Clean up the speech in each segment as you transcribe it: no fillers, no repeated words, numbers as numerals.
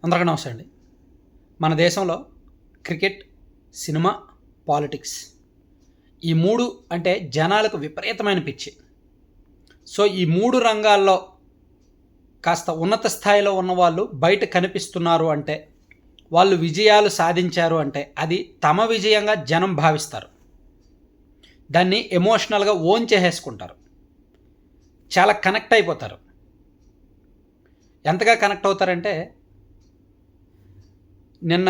అందరికీ నమస్తే అండి. మన దేశంలో క్రికెట్, సినిమా, పాలిటిక్స్ ఈ 3 అంటే జనాలకు విపరీతమైన పిచ్చి. సో, ఈ 3 రంగాల్లో కాస్త ఉన్నత స్థాయిలో ఉన్నవాళ్ళు బయట కనిపిస్తున్నారు అంటే, వాళ్ళు విజయాలు సాధించారు అంటే, అది తమ విజయంగా జనం భావిస్తారు. దాన్ని ఎమోషనల్‌గా ఓన్ చేసేసుకుంటారు. చాలా కనెక్ట్ అయిపోతారు. ఎంతగా కనెక్ట్ అవుతారంటే, నిన్న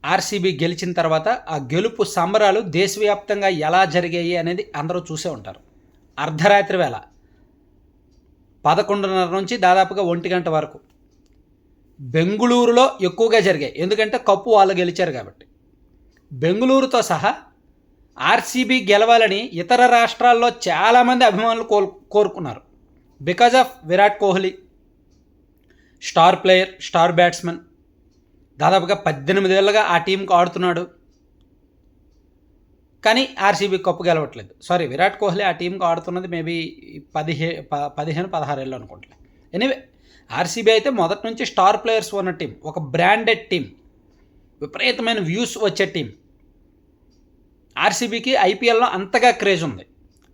ఆర్సీబీ గెలిచిన తర్వాత ఆ గెలుపు సంబరాలు దేశవ్యాప్తంగా ఎలా జరిగాయి అనేది అందరూ చూసే ఉంటారు. అర్ధరాత్రి వేళ 11:30 నుంచి దాదాపుగా 1 గంట వరకు బెంగుళూరులో ఎక్కువగా జరిగాయి. ఎందుకంటే కప్పు వాళ్ళు గెలిచారు కాబట్టి. బెంగుళూరుతో సహా ఆర్సీబీ గెలవాలని ఇతర రాష్ట్రాల్లో చాలామంది అభిమానులు కోరుకున్నారు. Because of Virat Kohli, star player, star batsmen. దాదాపుగా 18 ఏళ్ళుగా ఆ టీంకు ఆడుతున్నాడు. కానీ ఆర్సీబీ కప్పు గెలవట్లేదు. సారీ, విరాట్ కోహ్లీ ఆ టీంకు ఆడుతున్నది మేబీ 15-16 ఏళ్ళు అనుకుంటలే. ఎనీవే, ఆర్సీబీ అయితే మొదటి నుంచి స్టార్ ప్లేయర్స్ ఉన్న టీం, ఒక బ్రాండెడ్ టీం, విపరీతమైన వ్యూస్ వచ్చే టీం. ఆర్సీబీకి ఐపీఎల్లో అంతగా క్రేజ్ ఉంది.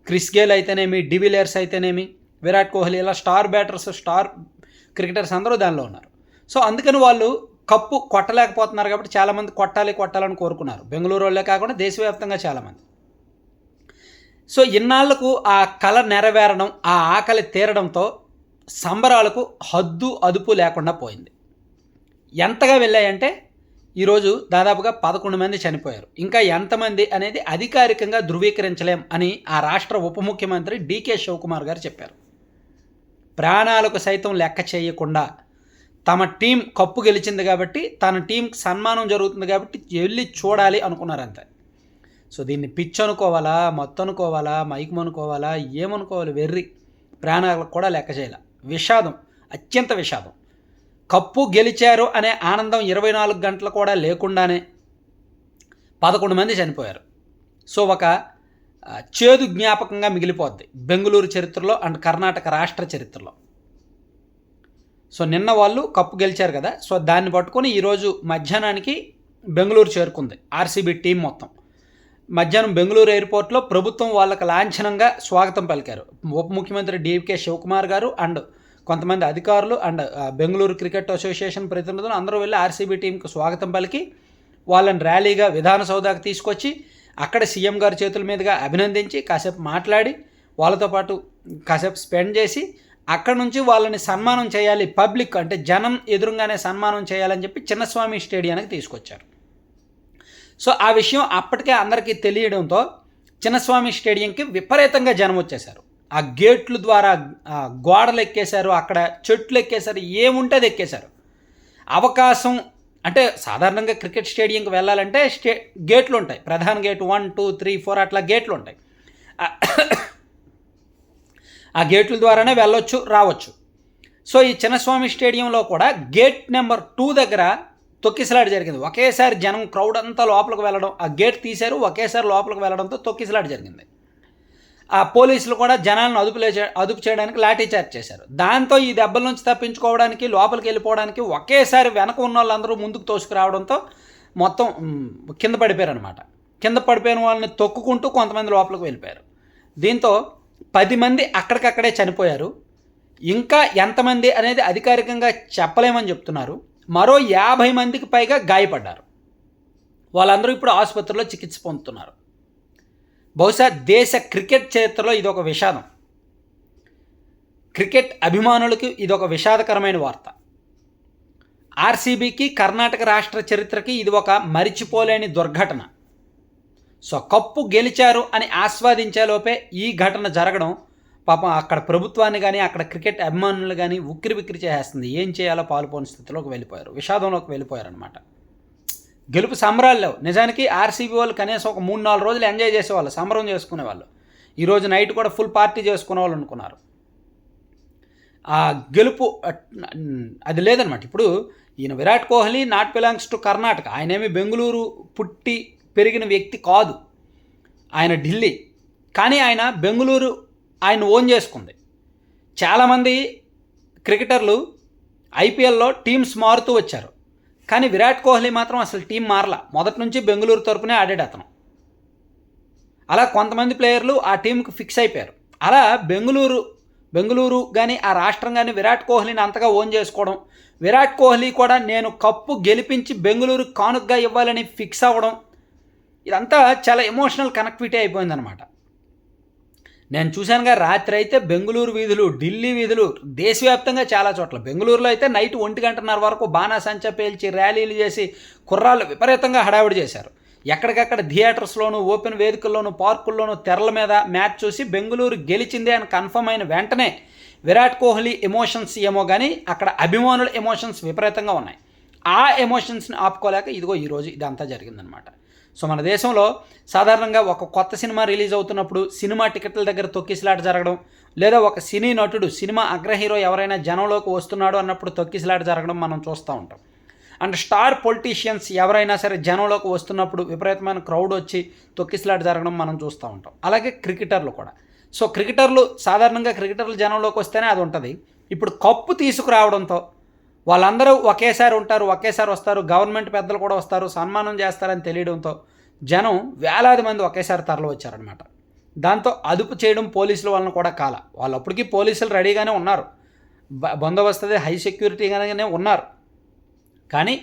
క్రిస్ గేల్ అయితేనేమి, డివిలియర్స్ అయితేనేమి, విరాట్ కోహ్లీ, ఇలా స్టార్ బ్యాటర్స్, స్టార్ క్రికెటర్స్ అందరూ దానిలో ఉన్నారు. సో అందుకని వాళ్ళు కప్పు కొట్టలేకపోతున్నారు కాబట్టి చాలామంది కొట్టాలని కోరుకున్నారు. బెంగళూరు వాళ్ళే కాకుండా దేశవ్యాప్తంగా చాలామంది. సో ఇన్నాళ్లకు ఆ కళ నెరవేరడం, ఆ ఆకలి తీరడంతో సంబరాలకు హద్దు అదుపు లేకుండా పోయింది. ఎంతగా వెళ్ళాయంటే ఈరోజు దాదాపుగా 11 మంది చనిపోయారు. ఇంకా ఎంతమంది అనేది అధికారికంగా ధృవీకరించలేం అని ఆ రాష్ట్ర ఉప ముఖ్యమంత్రి డీకే శివకుమార్ గారు చెప్పారు. ప్రాణాలకు సైతం లెక్క చేయకుండా తమ టీం కప్పు గెలిచింది కాబట్టి, తన టీంకి సన్మానం జరుగుతుంది కాబట్టి వెళ్ళి చూడాలి అనుకున్నారంతే. సో దీన్ని పిచ్ అనుకోవాలా, మత్తు అనుకోవాలా, మైకం అనుకోవాలా, ఏమనుకోవాలి, వెర్రి. ప్రాణాలకు కూడా లెక్క చేయాల. విషాదం, అత్యంత విషాదం. కప్పు గెలిచారు అనే ఆనందం 24 గంటలు కూడా లేకుండానే 11 మంది చనిపోయారు. సో ఒక చేదు జ్ఞాపకంగా మిగిలిపోద్ది బెంగళూరు చరిత్రలో అండ్ కర్ణాటక రాష్ట్ర చరిత్రలో. సో నిన్న వాళ్ళు కప్పు గెలిచారు కదా, సో దాన్ని పట్టుకొని ఈరోజు మధ్యాహ్నానికి బెంగళూరు చేరుకుంది ఆర్సీబీ టీం మొత్తం. మధ్యాహ్నం బెంగళూరు ఎయిర్పోర్ట్లో ప్రభుత్వం వాళ్ళకి లాంఛనంగా స్వాగతం పలికారు. ఉప ముఖ్యమంత్రి డీకే శివకుమార్ గారు అండ్ కొంతమంది అధికారులు అండ్ బెంగళూరు క్రికెట్ అసోసియేషన్ ప్రతినిధులు అందరూ వెళ్ళి ఆర్సీబీ టీంకి స్వాగతం పలికి వాళ్ళని ర్యాలీగా విధానసౌధకు తీసుకొచ్చి అక్కడ సీఎం గారి చేతుల మీదుగా అభినందించి కాసేపు మాట్లాడి వాళ్ళతో పాటు కాసేపు స్పెండ్ చేసి అక్కడ నుంచి వాళ్ళని సన్మానం చేయాలి, పబ్లిక్ అంటే జనం ఎదురుగానే సన్మానం చేయాలని చెప్పి చిన్నస్వామి స్టేడియానికి తీసుకొచ్చారు. సో ఆ విషయం అప్పటికే అందరికీ తెలియడంతో చిన్నస్వామి స్టేడియంకి విపరీతంగా జనం వచ్చేశారు. ఆ గేట్లు ద్వారా గోడలు ఎక్కేశారు, అక్కడ చెట్లు ఎక్కేశారు, ఏముంటే అది ఎక్కేశారు. అవకాశం అంటే సాధారణంగా క్రికెట్ స్టేడియంకి వెళ్ళాలంటే గేట్లు ఉంటాయి. ప్రధాన గేట్ 1, 2, 3, 4 అట్లా గేట్లు ఉంటాయి. ఆ గేట్ల ద్వారానే వెళ్ళొచ్చు, రావచ్చు. సో ఈ చిన్నస్వామి స్టేడియంలో కూడా గేట్ నెంబర్ 2 దగ్గర తొక్కిసలాట జరిగింది. ఒకేసారి జనం క్రౌడ్ అంతా లోపలికి వెళ్ళడం, ఆ గేట్ తీశారు, ఒకేసారి లోపలికి వెళ్ళడంతో తొక్కిసలాట జరిగింది. ఆ పోలీసులు కూడా జనాలను అదుపు చేయడానికి లాఠీ చార్జ్ చేశారు. దాంతో ఈ దెబ్బల నుంచి తప్పించుకోవడానికి, లోపలికి వెళ్ళిపోవడానికి ఒకేసారి వెనక ఉన్న వాళ్ళందరూ ముందుకు తోసుకురావడంతో మొత్తం కింద పడిపోయారు అనమాట. కింద పడిపోయిన వాళ్ళని తొక్కుకుంటూ కొంతమంది లోపలికి వెళ్ళిపోయారు. దీంతో 10 మంది అక్కడికక్కడే చనిపోయారు. ఇంకా ఎంతమంది అనేది అధికారికంగా చెప్పలేమని చెప్తున్నారు. మరో 50 మందికి పైగా గాయపడ్డారు. వాళ్ళందరూ ఇప్పుడు ఆసుపత్రిలో చికిత్స పొందుతున్నారు. బహుశా దేశ క్రికెట్ చరిత్రలో ఇదొక విషాదం. క్రికెట్ అభిమానులకు ఇదొక విషాదకరమైన వార్త. ఆర్సీబీకి, కర్ణాటక రాష్ట్ర చరిత్రకి ఇది ఒక మరిచిపోలేని దుర్ఘటన. సో కప్పు గెలిచారు అని ఆస్వాదించేలోపే ఈ ఘటన జరగడం పాపం అక్కడ ప్రభుత్వాన్ని కానీ, అక్కడ క్రికెట్ అభిమానులు కానీ ఉక్కిరి చేసేస్తుంది. ఏం చేయాలో పాలుపోని స్థితిలోకి వెళ్ళిపోయారు, విషాదంలోకి వెళ్ళిపోయారు అనమాట. గెలుపు సంబరాలు లేవు. నిజానికి ఆర్సీబీ వాళ్ళు కనీసం ఒక 3-4 రోజులు ఎంజాయ్ చేసేవాళ్ళు, సంబరం చేసుకునేవాళ్ళు. ఈరోజు నైట్ కూడా ఫుల్ పార్టీ చేసుకునే వాళ్ళు అనుకున్నారు. ఆ గెలుపు అది లేదనమాట. ఇప్పుడు ఈయన Virat Kohli not belongs to Karnataka. ఆయనేమి బెంగళూరు పుట్టి పెరిగిన వ్యక్తి కాదు, ఆయన ఢిల్లీ. కానీ ఆయన బెంగళూరు ఆయన ఓన్ చేసుకుంది. చాలామంది క్రికెటర్లు ఐపీఎల్లో టీమ్స్ మారుతూ వచ్చారు, కానీ విరాట్ కోహ్లీ మాత్రం అసలు టీం మారలా. మొదటి నుంచి బెంగళూరు తరపునే ఆడాడు అతను. అలా కొంతమంది ప్లేయర్లు ఆ టీంకి ఫిక్స్ అయిపోయారు. అలా బెంగళూరు కానీ ఆ రాష్ట్రం కానీ విరాట్ కోహ్లీని అంతగా ఓన్ చేసుకోవడం, విరాట్ కోహ్లీ కూడా నేను కప్పు గెలిపించి బెంగళూరు కానుకగా ఇవ్వాలని ఫిక్స్ అవ్వడం, ఇదంతా చాలా ఎమోషనల్ కనెక్టివిటీ అయిపోయిందనమాట. నేను చూశానుగా, రాత్రి అయితే బెంగళూరు వీధులు, ఢిల్లీ వీధులు, దేశవ్యాప్తంగా చాలా చోట్ల, బెంగళూరులో అయితే నైట్ 1:30 వరకు బాణాసంచా పేల్చి ర్యాలీలు చేసి కుర్రాళ్ళు విపరీతంగా హడావిడి చేశారు. ఎక్కడికక్కడ థియేటర్స్లోను, ఓపెన్ వేదికల్లోను, పార్కుల్లోనూ తెరల మీద మ్యాచ్ చూసి బెంగళూరు గెలిచిందే అని కన్ఫర్మ్ అయిన వెంటనే విరాట్ కోహ్లీ ఎమోషన్స్ ఏమో కానీ అక్కడ అభిమానుల ఎమోషన్స్ విపరీతంగా ఉన్నాయి. ఆ ఎమోషన్స్ని ఆపుకోలేక ఇదిగో ఈరోజు ఇదంతా జరిగిందనమాట. సో మన దేశంలో సాధారణంగా ఒక కొత్త సినిమా రిలీజ్ అవుతున్నప్పుడు సినిమా టికెట్ల దగ్గర తొక్కిసలాట జరగడం, లేదా ఒక సినీ నటుడు, సినిమా అగ్రహీరో ఎవరైనా జనంలోకి వస్తున్నాడు అన్నప్పుడు తొక్కిసలాట జరగడం మనం చూస్తూ ఉంటాం. అండ్ స్టార్ పొలిటీషియన్స్ ఎవరైనా సరే జనంలోకి వస్తున్నప్పుడు విపరీతమైన క్రౌడ్ వచ్చి తొక్కిసలాట జరగడం మనం చూస్తూ ఉంటాం. అలాగే క్రికెటర్లు కూడా. సో సాధారణంగా క్రికెటర్లు జనంలోకి వస్తేనే అది ఉంటుంది. ఇప్పుడు కప్పు తీసుకురావడంతో వాళ్ళందరూ ఒకేసారి ఉంటారు, ఒకేసారి వస్తారు, గవర్నమెంట్ పెద్దలు కూడా వస్తారు, సన్మానం చేస్తారని తెలియడంతో జనం వేలాది మంది ఒకేసారి తరలి వచ్చారనమాట. దాంతో అదుపు చేయడం పోలీసుల వలన కూడా కాల. వాళ్ళప్పటికీ పోలీసులు రెడీగానే ఉన్నారు, బందోబస్తు హై సెక్యూరిటీగానే ఉన్నారు, కానీ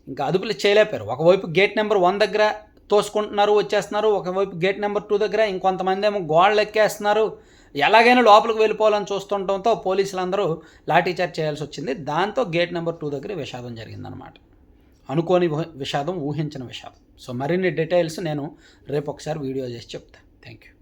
ఇంకా అదుపులు చేయలేపారు. ఒకవైపు గేట్ నెంబర్ 1 దగ్గర తోసుకుంటున్నారు, వచ్చేస్తున్నారు, ఒకవైపు గేట్ నెంబర్ 2 దగ్గర ఇంకొంతమంది ఏమో గోడలు ఎక్కేస్తున్నారు, ఎలాగైనా లోపలికి వెళ్ళిపోవాలని చూస్తుండటంతో పోలీసులందరూ లాఠీచార్జ్ చేయాల్సి వచ్చింది. దాంతో గేట్ నెంబర్ 2 దగ్గర విషాదం జరిగిందనమాట. అనుకోని విషాదం, ఊహించిన విషాదం. సో మరిన్ని డీటెయిల్స్ నేను రేపు ఒకసారి వీడియో చేసి చెప్తాను. Thank you.